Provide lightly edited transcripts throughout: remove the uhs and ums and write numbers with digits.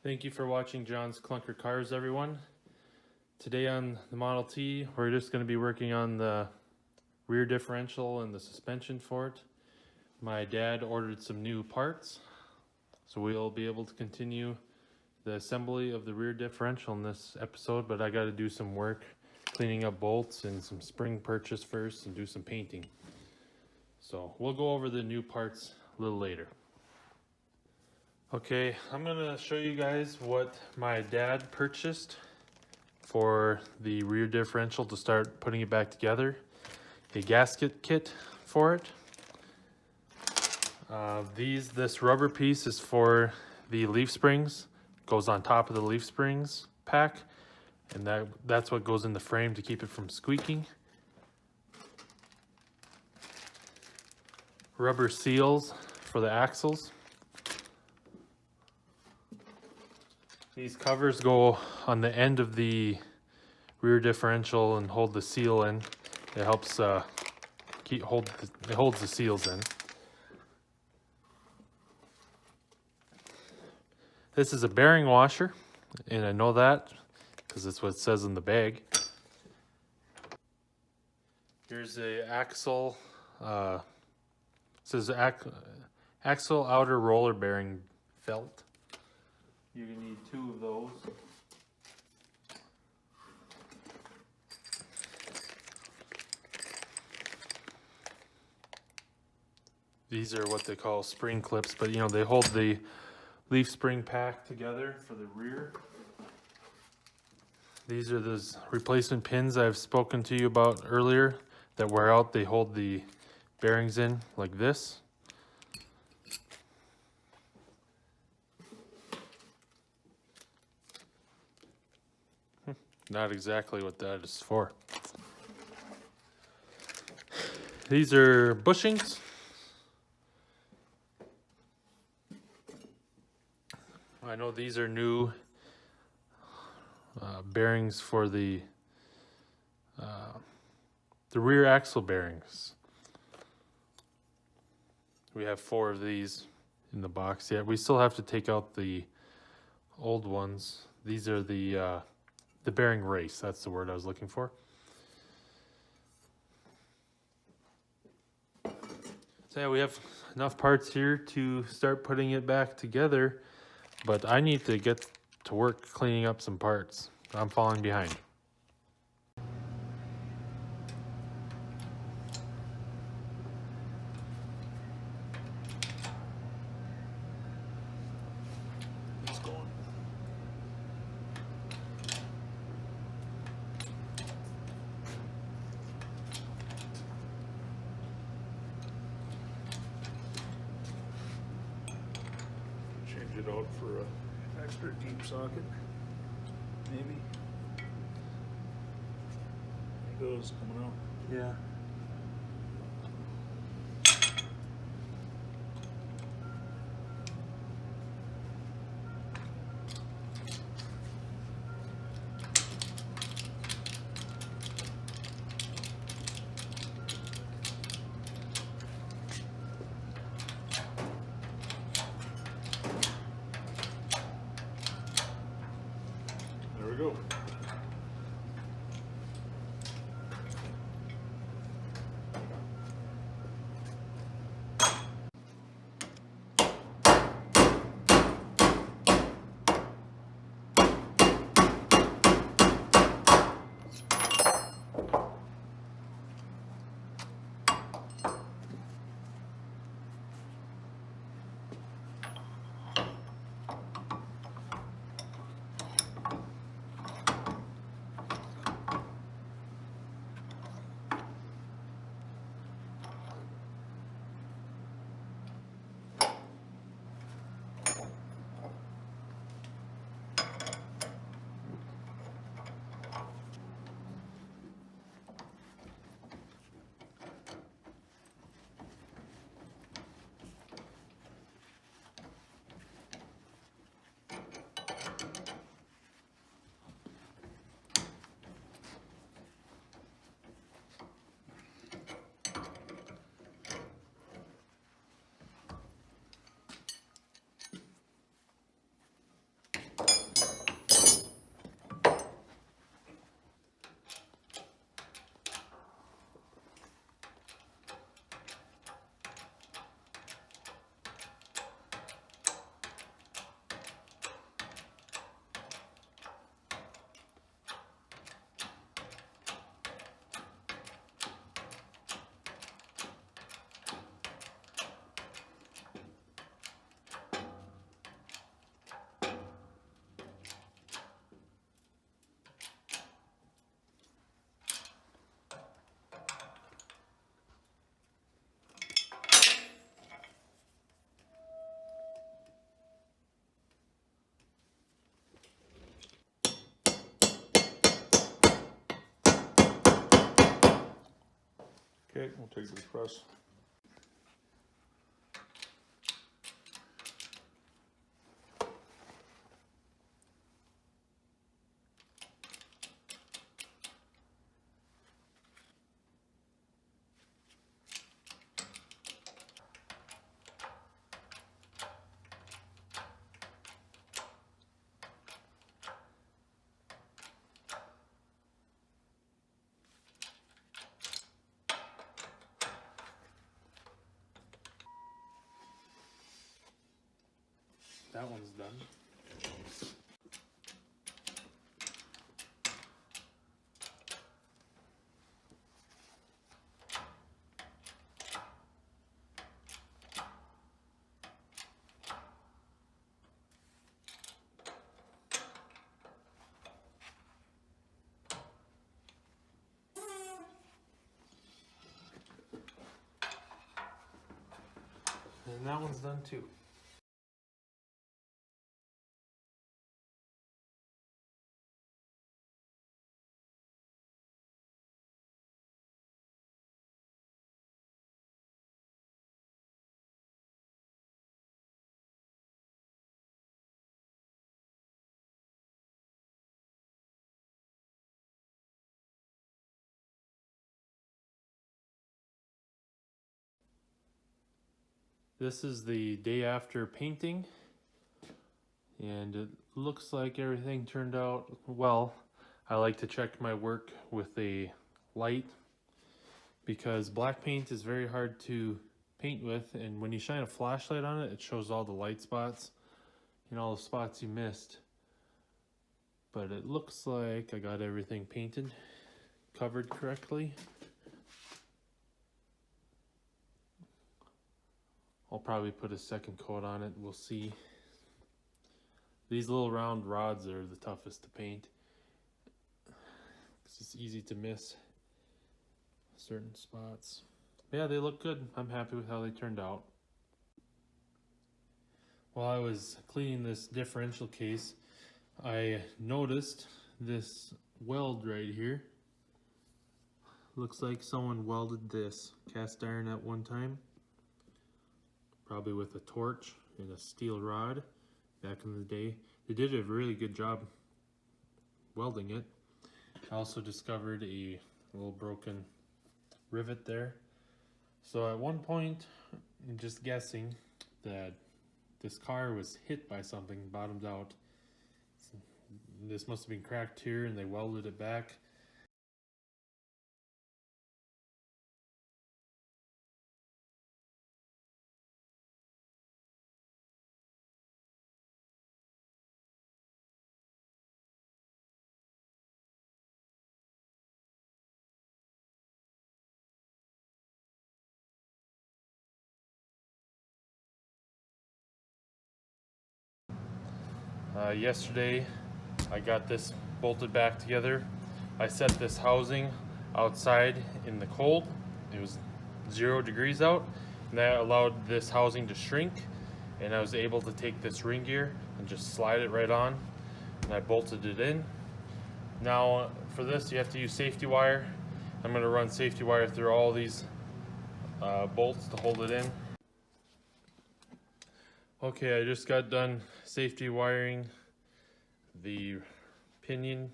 Thank you for watching John's Clunker Cars, everyone. Today on the Model T, we're just going to be working on the rear differential and the suspension for it. My dad ordered some new parts, so we'll be able to continue the assembly of the rear differential in this episode, but I got to do some work cleaning up bolts and some spring purchase first and do some painting. So we'll go over the new parts a little later. Okay, I'm gonna show you guys what my dad purchased for the rear differential to start putting it back together. A gasket kit for it. This rubber piece is for the leaf springs. Goes on top of the leaf springs pack, and that's what goes in the frame to keep it from squeaking. Rubber seals for the axles. These covers go on the end of the rear differential and hold the seal in. It helps it holds the seals in. This is a bearing washer, and I know that because that's what it says in the bag. Here's a axle. It says axle outer roller bearing felt. You're gonna need 2 of those. These are what they call spring clips, but you know, they hold the leaf spring pack together for the rear. These are those replacement pins I've spoken to you about earlier that wear out. They hold the bearings in like this. Not exactly what that is for. These are bushings. I know these are new bearings for the rear axle bearings. We have 4 of these in the box. Yeah, we still have to take out the old ones. These are the bearing race. That's the word I was looking for. So yeah, we have enough parts here to start putting it back together, but I need to get to work cleaning up some parts. I'm falling behind. It's going. Change it out for an extra deep socket, maybe. It goes coming out. Yeah. There we go. Okay, we'll take it to the press. That one's done. And that one's done too. This is the day after painting, and it looks like everything turned out well. I like to check my work with a light because black paint is very hard to paint with, and when you shine a flashlight on it, it shows all the light spots and all the spots you missed. But it looks like I got everything painted, covered correctly. I'll probably put a second coat on it, we'll see. These little round rods are the toughest to paint. It's easy to miss certain spots. Yeah, they look good. I'm happy with how they turned out. While I was cleaning this differential case, I noticed this weld right here. Looks like someone welded this cast iron at one time. Probably with a torch and a steel rod back in the day. They did a really good job welding it. I also discovered a little broken rivet there. So at one point, I'm just guessing that this car was hit by something, bottomed out. This must have been cracked here and they welded it back. Yesterday I got this bolted back together. I set this housing outside in the cold. It was 0 degrees out, and that allowed this housing to shrink, and I was able to take this ring gear and just slide it right on, and I bolted it in. Now for this you have to use safety wire. I'm going to run safety wire through all these bolts to hold it in. Okay, I just got done safety wiring the pinion.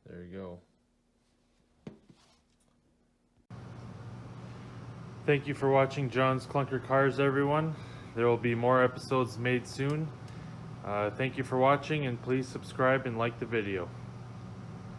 There you go. Thank you for watching John's Clunker Cars, everyone. There will be more episodes made soon. Thank you for watching, and please subscribe and like the video.